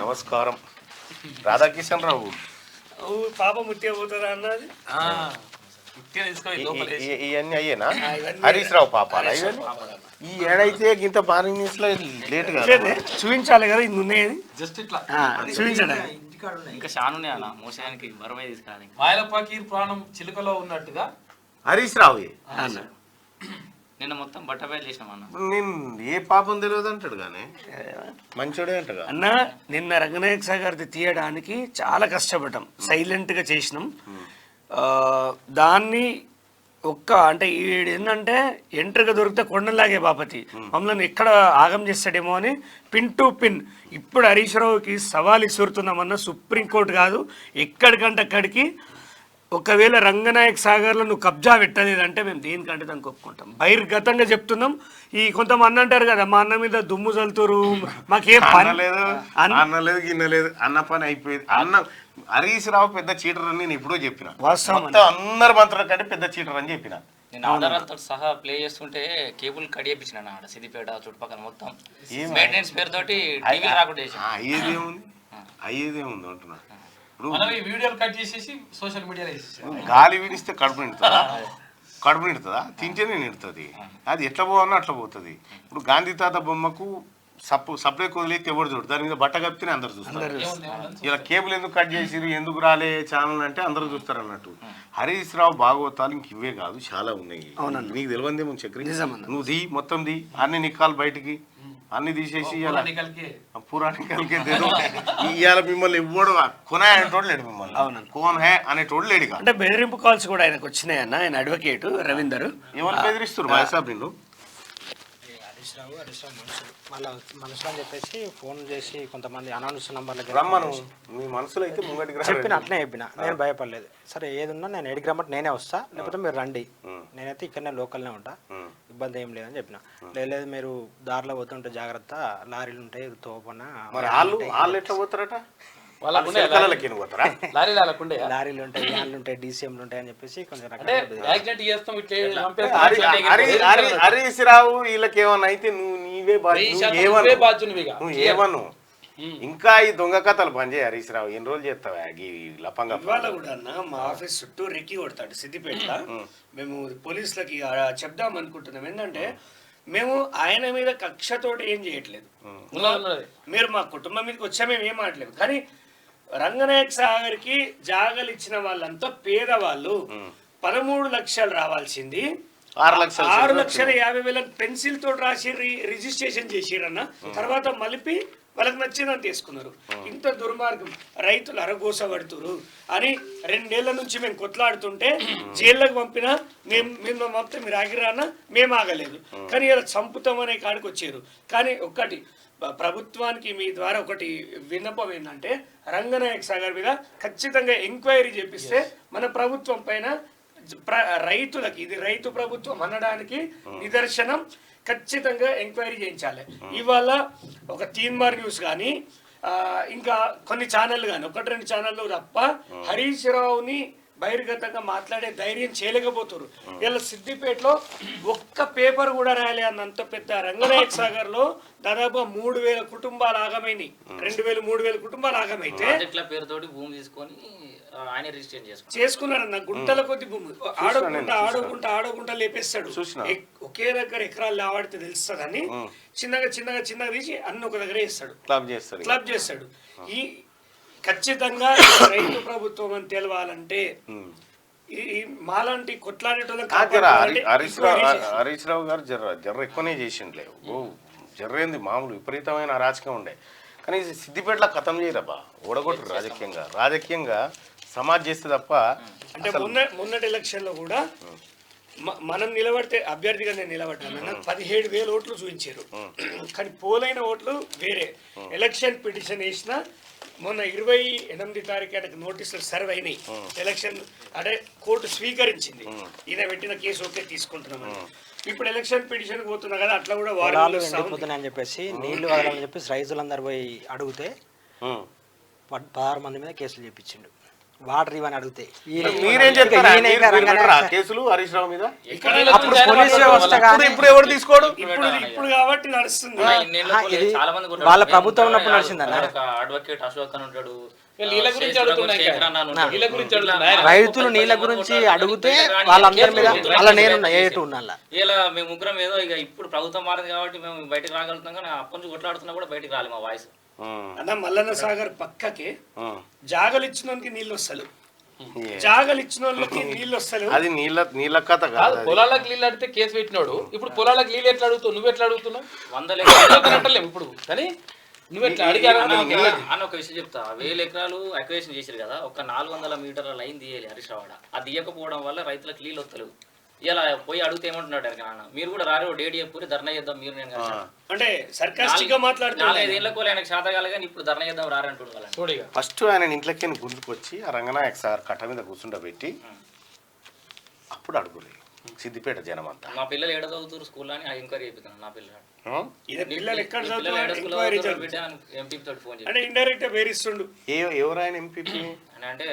నమస్కారం. రాధాకిషన్ రావు పాప ముట్టే పోతుందా అన్నది ఇవన్నీ అయ్యేనా? హరీష్ రావు పాపాలా ఇవన్నీ? ఈ ఏడైతే గింత పార్కింగ్ లో లేట్ గా చూపించాలి కదా ఇది ఉన్నాయి జస్ట్ ఇట్లా చూపించండి. ఇంకా షానునే అన్న మోసానికి బరువై తీసుకురాలి. మాయలపాకి ప్రాణం చిలుకలో ఉన్నట్టుగా హరీష్ రావు నిన్న మొత్తం బట్టబయలు చేసినాం అన్న. నేను ఏ పాపం తెలియదు అంటాడు కానీ మంచోడే అంటగా అన్న. నిన్న రంగనాయక సాగర్ తీయడానికి చాలా కష్టపడ్డాం, సైలెంట్ గా చేసినాం. దాన్ని అంటే ఏంటంటే ఎంట్రీగా దొరికితే కొండలాగే బాపతి మమ్మల్ని ఎక్కడ ఆగం చేస్తాడేమో అని పిన్ టు పిన్ ఇప్పుడు హరీష్ రావుకి సవాల్ ఇస్తున్నామన్న. సుప్రీంకోర్టు కాదు, ఎక్కడికంటే అక్కడికి ఒకవేళ రంగనాయక సాగర్లో నువ్వు కబ్జా పెట్టలేదంటే మేము దేనికంటే దానికి ఒప్పుకుంటాం. బహిర్గతంగా చెప్తున్నాం. ఈ కొంతమంది అంటారు కదా మా అన్న మీద దుమ్ము చల్లుతారు, మాకేం పని లేదు, అన్నలేదు గిన్నలేదు, అన్న పని అయిపోయింది. అన్న హరీష్ రావు పెద్ద చీటర్ అని నేను ఎప్పుడో చెప్పిన. అందరు మంత్రుల కంటే పెద్ద చీటర్ అని చెప్పిన. నేను ఆధారాలతో సహా ప్లే చేస్తుంటే కేబుల్ కడియేపించిన ఆడ సిద్దిపేట చుట్టుపక్కల మొత్తం మెయింటెనెన్స్ పేరుతోటి టీవీ రాకుండా అయ్యేదేముంది అంటున్నా. వీడియోలు కట్ చేసేసి సోషల్ మీడియాలో గాలి విడిస్తే కడుపు నిడుతుందా? తింటేనే నిడుతుంది. అది ఎట్లా పోవన్నా అట్లా పోతుంది. ఇప్పుడు గాంధీ తాత బొమ్మకు సప్లై వదిలేస్తే ఎవరు చూడు, దాని మీద బట్ట కప్పితేనే అందరు చూస్తారు. ఇలా కేబుల్ ఎందుకు కట్ చేసిరు, ఎందుకు రాలే ఛానల్ అంటే అందరూ చూస్తారు అన్నట్టు. హరీష్ రావు భాగవతాలు ఇంక ఇవే కాదు, చాలా ఉన్నాయి. నీకు తెలియదేమో చక్రి, నువ్వు ది మొత్తం ది అన్ని నిక్కాలు బయటికి అన్ని తీసేసి పురాణికలకే ఇవాళ మిమ్మల్ని ఇవ్వడు కొనే అనేటోడు లేడు, మిమ్మల్ని కోన్ హే అనేటోడు లేడు. అంటే బెదిరింపు కాల్స్ కూడా ఆయనకు వచ్చినాయన్న. ఆయన అడ్వకేట్ రవీందర్ ఎవరు బెదిరిస్తారు మహేసాబ్ నిన్ను? హరీష్ రావు మనుషులు అని చెప్పేసి ఫోన్ చేసి కొంతమంది అనౌన్స్ నంబర్లకి రమ్మను. మీ మనసులో అయితే ముంగటికి చెప్పిన అట్నే చెప్పిన, నేను భయపడలేదు. సరే ఏదున్నా నేను ఎడికి రమ్మంటే నేనే వస్తా, లేకపోతే మీరు రండి, నేనైతే ఇక్కడనే లోకల్నే ఉంటా, ఇబ్బంది ఏం లేదని చెప్పిన. లేదు మీరు దారిలో పోతుంటే జాగ్రత్త, లారీలు ఉంటాయి తోపన. మరి వాళ్ళు ఎట్లా పోతారట? లారీలు ఉంటాయి, వ్యాన్లు ఉంటాయి, డీసీఎంలు ఉంటాయి అని చెప్పేసి కొంచెం హరీష్ రావు వీళ్ళకి ఏమన్నా అయితే నువ్వు ఏమను. ఇంకా ఈ దొంగ కథలు పనిచేయ హరీష్ రావు. ఎన్ని రోజులు చేస్తావా ఈ లపంగా? కూడా అన్న మా ఆఫీస్ చుట్టూ రెక్కి కొడతాడు సిద్దిపేట. మేము పోలీసులకి చెప్దాం అనుకుంటున్నాం ఏంటంటే మేము ఆయన మీద కక్షతోటి ఏం చేయట్లేదు. మీరు మా కుటుంబం మీదకి వచ్చా మేము ఏం ఆడలేదు. కానీ రంగనాయక సాగర్కి జాగలు ఇచ్చిన వాళ్ళంతా పేదవాళ్ళు. 13 లక్షలు రావాల్సింది 6,50,000 పెన్సిల్ తోటి రాసి రిజిస్ట్రేషన్ చేసిరన్న. తర్వాత మలిపి వాళ్ళకి నచ్చిందని తీసుకున్నారు. ఇంత దుర్మార్గం, రైతులు అరగోస పడుతురు అని 2 ఏళ్ల నుంచి మేము కొట్లాడుతుంటే జైల్లోకి పంపినా మేము పంపితే మీరు ఆగిరానా, మేము ఆగలేదు. కానీ ఇలా చంపుతామనే కాడికి వచ్చారు. కానీ ఒక్కటి ప్రభుత్వానికి మీ ద్వారా ఒకటి విన్నపం ఏంటంటే రంగనాయక సాగర్ మీద ఖచ్చితంగా ఎంక్వైరీ చేపిస్తే మన ప్రభుత్వం పైన రైతులకి ఇది రైతు ప్రభుత్వం అనడానికి నిదర్శనం. ఖచ్చితంగా ఎంక్వైరీ చేయించాలి. ఇవాళ ఒక తీన్మార్ న్యూస్ కానీ ఇంకా కొన్ని ఛానళ్ళు కానీ 1-2 ఛానళ్ళు తప్ప హరీష్ రావుని బహిర్గతంగా మాట్లాడే ధైర్యం చేయలేకపోతారు. ఇలా సిద్దిపేటలో ఒక్క పేపర్ కూడా రాయలే అన్నంత పెద్ద రంగనాయక సాగర్ లో దాదాపు 3,000 కుటుంబాలు ఆగమైనాయి. 2,000-3,000 కుటుంబాలు ఆగమైతే పేరుతోటి భూమి తీసుకొని ఆయన రిజిస్టర్ చేసుకున్నారన్న. గుంటల కొద్ది భూమి ఆడకుంటా లేపేస్తాడు. ఒకే దగ్గర ఎకరాలు లేవాడితే తెలుస్తుందని చిన్నగా తీసి అన్ని ఒక దగ్గర వేస్తాడు, క్లబ్ చేస్తాడు. ఈ ఖచ్చితంగా రైతు ప్రభుత్వం అని తెలవాలంటే ఈ మాలాంటి కొట్లాడేటోళ్ళకి హరీష్ రావు గారు జర్ర ఎక్కువనే చేసిండ్లే. జర్రేంది మామూలు విపరీతమైన అరాచకం ఉండే. కానీ సిద్దిపేటలో కథం చేయరబ్బా, ఓడగొట్టరు. రాజకీయంగా సమాజ్ చేస్తే తప్ప. అంటే మొన్నటి ఎలక్షన్ లో కూడా మనం నిలబడితే అభ్యర్థిగా నేను నిలబడ్డాను. నాకు 17,000 ఓట్లు చూపించారు. కానీ పోలైన ఓట్లు వేరే. ఎలక్షన్ పిటిషన్ వేసిన మొన్న 28 తారీఖు నోటీసులు సర్వ్ అయినాయి. ఎలక్షన్ అంటే కోర్టు స్వీకరించింది, ఈయన పెట్టిన కేసు ఓకే తీసుకుంటున్నామని. ఇప్పుడు ఎలక్షన్ పిటిషన్ పోతున్నా కదా, అట్లా కూడా వాళ్ళు ఎండిపోతున్నాయని చెప్పేసి నీళ్లు వదలని చెప్పేసి రైతులందరూ పోయి అడిగితే 16 మంది మీద కేసులు చేపించిండు. వాటర్ ఇవని అడిగితే మీరేం చెప్తారా మీరు పెట్టరా కేసులు హరీష్ రావు మీద అప్పుడు పోలీస్ వ్యవస్థ ఇప్పుడు ఎవరు తీసుకోడు ఇప్పుడు కాబట్టి నడుస్తుంది ఇది చాలా మంది కూడా వాళ్ళ ప్రభుత్వం ఉన్నప్పుడు నడిచిందన్న. అడ్వకేట్ అశోక్ అని ఉంటాడు, నీళ్ళ గురించి అడుగుతున్నాయి నీళ్ళ గురించి అడుగుతున్నాయి రైతులు నీళ్ళ గురించి అడిగితే వాళ్ళందరి మీద అలా నేను ఏటు ఉన్నా ఇలా మేము ముగ్గురం ఏదో ఇక ఇప్పుడు ప్రభుత్వం మారింది కాబట్టి మేము బయటకు రాగలుగుతున్నాం, కానీ అప్పటి నుంచి కొట్లాడుతున్నా కూడా బయటకు రాలి మా వాయిస్. అన్న మల్లన్న సాగర్ పక్కకి జాగలు ఇచ్చిన వాళ్ళకి నీళ్ళు వస్తలు, జాగలు ఇచ్చిన వాళ్ళకి నీళ్ళు వస్తలు. అది నీళ్ళ కథ కాదు. కాదు. పొలాలకు నీళ్ళు అడిగితే కేసు పెట్టినాడు, ఇప్పుడు పొలాలకు నీళ్ళు ఎట్లా అడుగుతావు, నువ్వు ఎట్లా అడుగుతున్నావు? 100 ఎకరాలు అంటలేము ఇప్పుడు, కానీ నువ్వు ఎట్లా అడిగారు అని ఒక విషయం చెప్తా. 1000 ఎకరాలు అక్వేషన్ చేశారు కదా, ఒక 400 మీటర్ల లైన్ తీయాలి హరీష్ రావు. అది తీయకపోవడం వల్ల రైతులకు నీళ్ళు వస్తలేవు. ఇలా పోయి అడిగితే ఏమంటున్నాడు నాన్న, మీరు కూడా రారు డేట్ చెప్పి ధర్నా చేద్దాం మీరు నేను కలిసి అంటే సర్కాస్టిక్ గా మాట్లాడుతున్నారు. 4-5 ఏళ్ళకు ఆయనకు శాత కాలే, కానీ ఇప్పుడు ధర్నా చేద్దాం రారంటున్నారు. చూడిగా ఫస్ట్ ఆయన ఇంట్లోకి గుంజుకొచ్చి ఆ రంగనాయక్ సార్ కట్ట మీద కూర్చుండబెట్టి అప్పుడు అడుగులే సిద్దిపేట జనం అంతా. మా పిల్లలు ఏడ చదువుతారు స్కూల్ అని ఎంక్వైరీ చేపిస్తాను. నా పిల్లలు పిల్లలు ఎక్కడ ఎంపీ తోటి ఫోన్ చేసి అంటే ఇండైరెక్ట్ వేరిస్తుండు. ఎవరు ఆయన ఎంపీపీ అంటే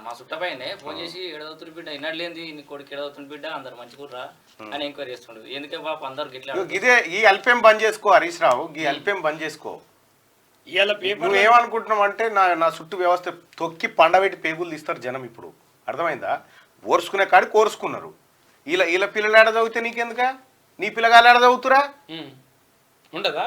మా చుట్టపైనే ఫోన్ చేసి ఎడదవుతున్న బిడ్డ ఇన్నట్లేంది నీ కొడుకు ఎడదవుతున్న బిడ్డ అందరు మంచి కూడా అని ఎంక్వైరీ చేస్తుండు. ఎందుకే పాప అందరు గిట్లా ఇదే ఈ అల్పేం బంద్ చేసుకో హరీష్ రావు, ఈ అల్పేం బంద్ చేసుకో. ఇవాళ పేపర్ నువ్వు ఏమనుకుంటున్నావు అంటే నా చుట్టూ వ్యవస్థ తొక్కి పండబెట్టి పేగులు తీస్తారు జనం. ఇప్పుడు అర్థమైందా? ఓర్చుకునే కాడి కోరుచుకున్నారు. ఇలా పిల్లలు ఏడ చదివితే నీకెందుక? నీ పిల్లగాలు ఏడ చదువుతురా? ఉండదా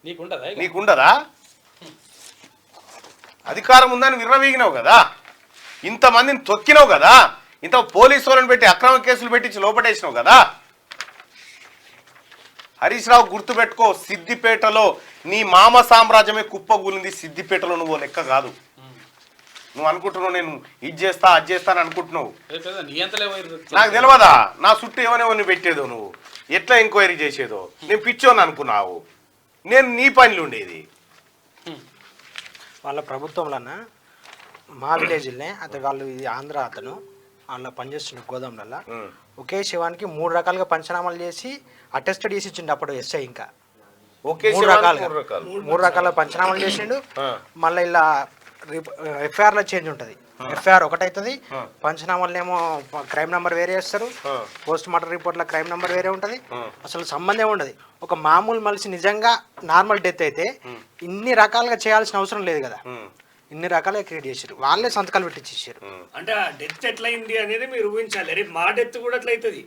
నీకుండదా? నీకుండదా? అధికారం ఉందని విర్రవీగినావు కదా, ఇంతమందిని తొక్కినావు కదా, ఇంత పోలీసు వాళ్ళని పెట్టి అక్రమ కేసులు పెట్టించి లోపటేసినావు కదా. హరీష్ రావు గుర్తుపెట్టుకో, సిద్దిపేటలో నీ మామ సామ్రాజ్యమే కుప్పగూలింది. సిద్దిపేటలో నువ్వు లెక్క కాదు. నువ్వు అనుకుంటున్నావు నేను ఇది చేస్తా అది చేస్తా అని అనుకుంటున్నావు. నాకు తెలియదా నా చుట్టూ ఏమనేవన్నీ పెట్టేదో, నువ్వు ఎట్లా ఎంక్వైరీ చేసేదో. నేను పిచ్చోని అనుకున్నావు, నేను నీ పనిలో ఉండేది. వాళ్ళ ప్రభుత్వంలోన మా విలేజ్లోనే అతను వాళ్ళు ఇది ఆంధ్ర అతను వాళ్ళ పనిచేస్తున్న గోదాంలలో ఒకే శివానికి 3 రకాలుగా పంచనామాలు చేసి అటెస్టెడ్ చేసి ఇచ్చిండు అప్పుడు ఎస్ఐ. ఇంకా ఓకే 3 రకాల పంచనామాలు చేసిండు. మళ్ళీ ఇలా ఎఫ్ఐఆర్లో చేంజ్ ఉంటుంది. ఎఫ్ఐఆర్ ఒకటవుతుంది, పంచనామాలు ఏమో క్రైమ్ నెంబర్ వేరే వేస్తారు, పోస్ట్ మార్టం రిపోర్ట్లో క్రైమ్ నెంబర్ వేరే ఉంటుంది. అసలు సంబంధం ఉండదు. ఒక మామూలు మనిషి నిజంగా నార్మల్ డెత్ అయితే ఇన్ని రకాలుగా చేయాల్సిన అవసరం లేదు కదా. ఇన్ని రకాలుగా క్రియేట్ చేశారు, వాళ్ళే సంతకాలు పెట్టించేసారు. అంటే ఆ డెత్ ఎట్లయింది అనేది మీరు ఊహించాలి. రేపు మా డెత్ కూడా అట్లా అవుతుంది.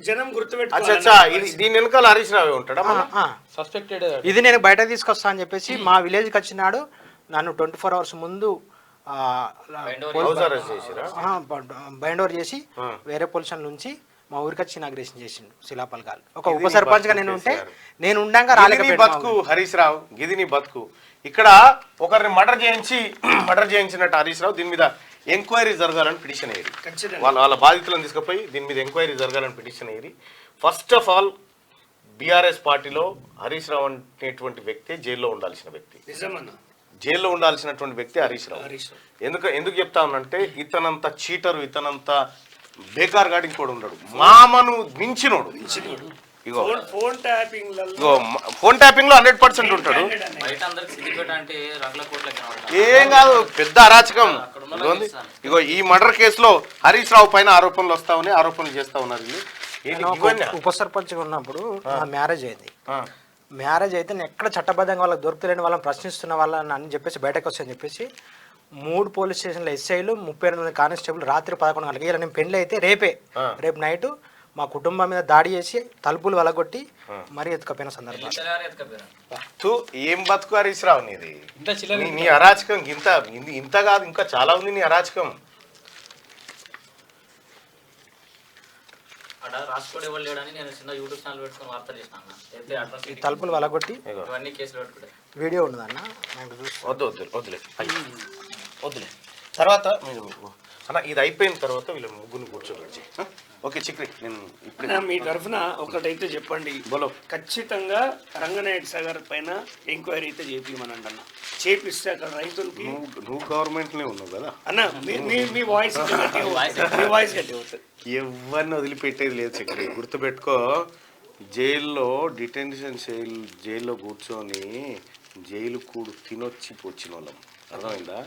జనం గుర్తుపెట్టుకోవాలి. దీని వెనకాల హరీష్ రావు ఉంటాడా? సస్పెక్టెడ్. ఇది నేను బయట తీసుకొస్తా అని చెప్పేసి మా విలేజ్కి వచ్చినాడు. నన్ను 24 hours ముందు బైండ్ ఓవర్ చేసి వేరే పొజిషన్ నుంచి మా ఊరికి వచ్చి ఇనాగ్రేషన్ చేసిండు శిలాపలకాలు. ఒక ఉప సర్పంచ్ గా నేను ఉంటే నేను ఉండంగా రాలేకపోయాను. బతుకు హరీష్ రావు, గిది నీ బతుకు. ఇక్కడ ఒకరిని మర్డర్ చేయించినట్టు హరీష్ రావు. దీని మీద ఎంక్వైరీ జరగాలని పిటిషన్ అయ్యేది. వాళ్ళ బాధితులను తీసుకుపోయి దీని మీద ఎంక్వైరీ జరగాలని పిటిషన్ అయ్యేది. ఫస్ట్ ఆఫ్ ఆల్ బీఆర్ఎస్ పార్టీలో హరీష్ రావు అనేటువంటి వ్యక్తి జైల్లో ఉండాల్సిన వ్యక్తి. జైల్లో ఉండాల్సినటువంటి వ్యక్తి హరీష్ రావు. ఎందుకు చెప్తా ఉన్నానంటే ఇతనంత చీటరు, ఇతనంత బేకార్ గాడి ఇంకోటి ఉన్నాడు. మామను మించినోడు. ఇగో ఫోన్ ట్యాపింగ్ లో 100% ఉంటాడు. ఏం కాదు, పెద్ద అరాచకం. ఇగో ఈ మర్డర్ కేసులో హరీష్ రావు పైన ఆరోపణలు చేస్తా ఉన్నారు. ఉప సర్పంచ్ ఉన్నప్పుడు మ్యారేజ్ అయింది. మ్యారేజ్ అయితే నేను ఎక్కడ చట్టబద్ధంగా వాళ్ళకి దొరుకుతలేని వాళ్ళని ప్రశ్నిస్తున్న వాళ్ళని అని చెప్పేసి బయటకు వస్తాయని చెప్పేసి 3 పోలీస్ స్టేషన్ల ఎస్ఐలు 38 కానిస్టేబుల్ రాత్రి 11 గంటలకి. ఇలా నేను పెళ్ళి అయితే రేపు నైట్ మా కుటుంబం మీద దాడి చేసి తలుపులు వలగొట్టి మరీ ఎత్తుకపోయిన సందర్భం. ఏం బతుకు హరీష్ రావు నీది? నీ అరాచకం ఇంత కాదు, ఇంకా చాలా ఉంది నీ అరాచకం. రాసుకోవడం ఎవరు లేడని నేను చిన్న యూట్యూబ్ ఛానల్ పెట్టుకుని వార్త చేసినా. తలుపులు వలగొట్టి ఇవన్నీ కేసులు పెట్టుకుంటే వీడియో ఉండదన్న. వద్దులే తర్వాత అన్న ఇది అయిపోయిన తర్వాత వీళ్ళ ముగ్గురిని కూర్చోబెట్టి ఓకే చిక్రి నేను ఇప్పుడు మీ తరఫున ఒకటైతే చెప్పండి. ఖచ్చితంగా రంగనాయక సాగర్ పైన ఎంక్వైరీ అయితే చేపిమనండి అన్న. చేపిస్తే అక్కడ రైతులకి నువ్వు గవర్నమెంట్ లో ఉన్నావు కదా అన్న, మీ వాయిస్ గట్టి అవుతుంది. ఎవరిని వదిలిపెట్టేది లేదు చక్రి, గుర్తుపెట్టుకో. జైల్లో డిటెన్షన్ జైల్లో కూర్చొని జైలు కూడు తినొచ్చి వచ్చిన వాళ్ళం. అర్థమైందా?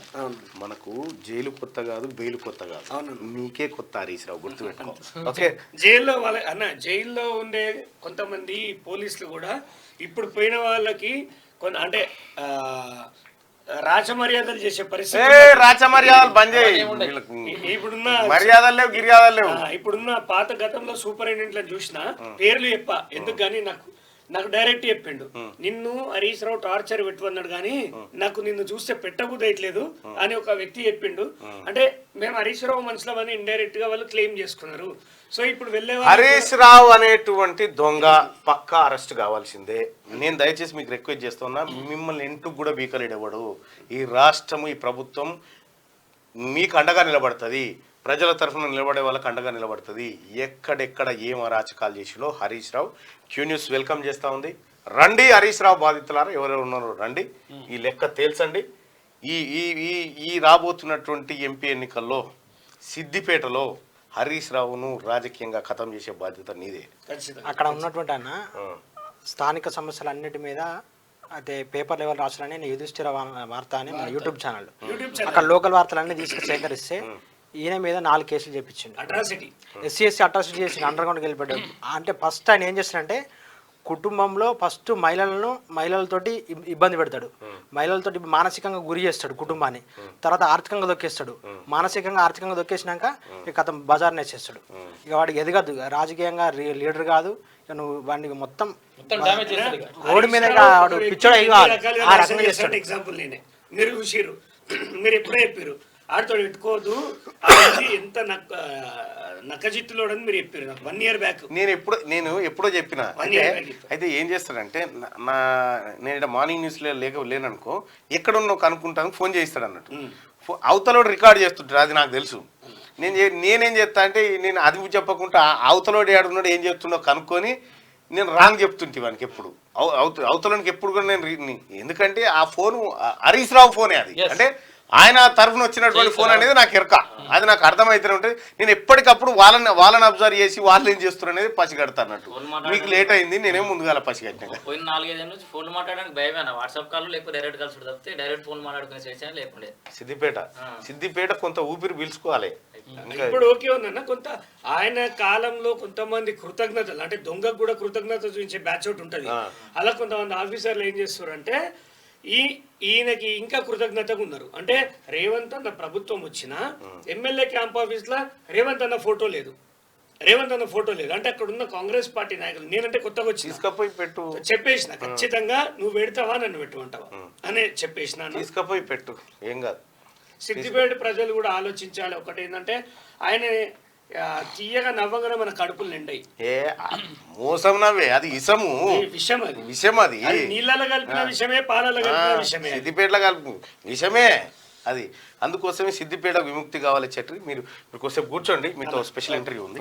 మనకు జైలు కొత్త కాదు, బెయిల్ కొత్త కాదు, నీకే కొత్త హరీష్ రావు, గుర్తుపెట్టుకో. ఓకే, జైల్లో జైల్లో ఉండే కొంతమంది పోలీసులు కూడా ఇప్పుడు పోయిన వాళ్ళకి అంటే రాచమర్యాదలు చేసే పరిస్థితి, రాచమర్యాదలు బంద్ చేయి. ఇప్పుడున్న మర్యాదలు లేవు, గిర్యాదలు లేవు. ఇప్పుడున్న పాత గతంలో సూపరింటెండెంట్లను చూసిన పేర్లు చెప్ప ఎందుకు గానీ నాకు డైరెక్ట్ చెప్పిండు, నిన్ను హరీష్ రావు టార్చర్ పెట్టమన్నాడు కానీ నాకు నిన్ను చూస్తే పెట్టబుద్దయట్లేదు అని ఒక వ్యక్తి చెప్పిండు. అంటే మేము హరీష్ రావు మనుషులమని ఇండైరెక్ట్ గా వాళ్ళు క్లెయిమ్ చేసుకున్నారు. సో ఇప్పుడు వెళ్ళే హరీష్ రావు అనేటువంటి దొంగ పక్కా అరెస్ట్ కావాల్సిందే. నేను దయచేసి మీకు రిక్వెస్ట్ చేస్తున్నా, మిమ్మల్ని ఇంటికి కూడా బీకలేడేవాడు. ఈ రాష్ట్రము, ఈ ప్రభుత్వం మీకు అండగా నిలబడుతుంది, ప్రజల తరఫున నిలబడే వాళ్ళకి అండగా నిలబడుతుంది. ఎక్కడెక్కడ ఏం అరాచకాలు చేసినో Harish Rao Q news welcome చేస్తూ ఉంది. రండి హరీష్ రావు బాధితులారా, ఎవరెవరు ఉన్నారో రండి, ఈ లెక్క తేల్చండి. ఈ ఈ ఈ ఈ రాబోతున్నటువంటి ఎంపీ ఎన్నికల్లో సిద్దిపేటలో హరీష్ రావును రాజకీయంగా ఖతం చేసే బాధ్యత నీదే. అక్కడ ఉన్నటువంటి అన్న స్థానిక సమస్యలన్నిటి మీద అయితే పేపర్ లెవెల్ రాష్ట్రాన్ని నేను యుధిష్ఠిర వార్త అని మన యూట్యూబ్ ఛానల్, అక్కడ లోకల్ వార్తలన్నీ తీసుకు సేకరిస్తే ఈయన మీద 4 కేసులు చెప్పించిండు. ఎస్సీ అట్రాసిటీ చేసి అండర్ గ్రౌండ్కి వెళ్ళిపోయాడు. అంటే ఫస్ట్ ఆయన ఏం చేస్తాడంటే కుటుంబంలో ఫస్ట్ మహిళలతోటి ఇబ్బంది పెడతాడు, మహిళలతోటి మానసికంగా గురి చేస్తాడు కుటుంబాన్ని, తర్వాత ఆర్థికంగా దొక్కేస్తాడు, ఆర్థికంగా దొక్కేసినాక ఇక అతను బజార్ని వేసేస్తాడు. ఇక వాడికి ఎదగదు, రాజకీయంగా లీడర్ కాదు, ఇక నువ్వు వాడికి మొత్తం రోడ్డు మీద పిచ్చోడు ఆ రకంగా చేస్తాడు. ఎగ్జాంపుల్ నేనే, మీరు చూసిర్రు, మీరు ఎప్పుడే చెప్పారు ఆడితో పెట్టుకోవద్దు, ఎంత నక్కజిత్తులో మీరు చెప్పారు నాకు 1 year బ్యాక్. నేను ఎప్పుడో చెప్పిన. అయితే ఏం చేస్తాడంటే నేను మార్నింగ్ న్యూస్లో లేననుకో, ఎక్కడున్నో కనుక్కుంటాను, ఫోన్ చేయిస్తాడు అన్నట్టు. అవతలోడు రికార్డ్ చేస్తుంటాడు, అది నాకు తెలుసు. నేనేం చేస్తా అంటే నేను అది చెప్పకుండా అవతలోడు ఏడున్నాడు ఏం చేస్తుండో కనుక్కొని నేను రాంగ్ చెప్తుంటే వానికి ఎప్పుడు అవతలోనికి ఎప్పుడు కూడా నేను, ఎందుకంటే ఆ ఫోను హరీష్ రావు ఫోనే అది, అంటే ఆయన తరఫున వచ్చినటువంటి ఫోన్ అనేది నాకు ఎరక, అది నాకు అర్థమైతేనే ఉంటుంది. నేను ఎప్పటికప్పుడు వాళ్ళని అబ్జర్వ్ చేసి వాళ్ళు ఏం చేస్తున్నారు అనేది పసిగడతా అన్నట్టు. మీకు లేట్ అయింది, నేనేం ముందుగా పసిగట్టిన. పోయిన 4-5 ఏళ్ళ నుంచి ఫోన్ మాట్లాడడానికి భయమేనా? వాట్సాప్ కాల్ లేకపోతే డైరెక్ట్ కాల్స్ తప్పితే డైరెక్ట్ ఫోన్ మాట్లాడుకునే స్టేషన్ లేకుండే. సిద్దిపేట కొంత ఊపిరి పీల్చుకోవాలి. ఇప్పుడు ఓకే ఉందన్న, కొంత ఆయన కాలంలో కొంతమంది కృతజ్ఞతలు, అంటే దొంగకు కూడా కృతజ్ఞత చూపించే బ్యాచ్ అవుట్ ఉంటుంది. అలా కొంతమంది ఆఫీసర్లు ఏం చేస్తారు అంటే ఈయనకి ఇంకా కృతజ్ఞతగా ఉన్నారు. అంటే రేవంత్ అన్న ప్రభుత్వం వచ్చిన ఎమ్మెల్యే క్యాంప్ ఆఫీస్ లో రేవంత్ అన్న ఫోటో లేదు, అంటే అక్కడ ఉన్న కాంగ్రెస్ పార్టీ నాయకులు నేనంటే కొత్తగా వచ్చి తీసుకపోయి పెట్టు చెప్పేసిన, ఖచ్చితంగా నువ్వు పెడతావా నన్ను పెట్టుకుంటావా అని చెప్పేసిన, తీసుకపోయి పెట్టు, ఏం కాదు. సిద్దిపేట ప్రజలు కూడా ఆలోచించాలి. ఒకటి ఏంటంటే ఆయన తీయగా నవ్వగానే మన కడుపులు నిండాయి. మోసం నవ్వే, అది విషం, అది నీళ్ళలో కలిపిన విషమే, పాలలో కలిపిన విషమే, సిద్దిపేటలో కలిపి విషమే అది. అందుకోసమే సిద్దిపేట విముక్తి కావాలి చెట్టు. మీరు కొద్దిసేపు కూర్చోండి, మీతో స్పెషల్ ఇంటర్వ్యూ ఉంది.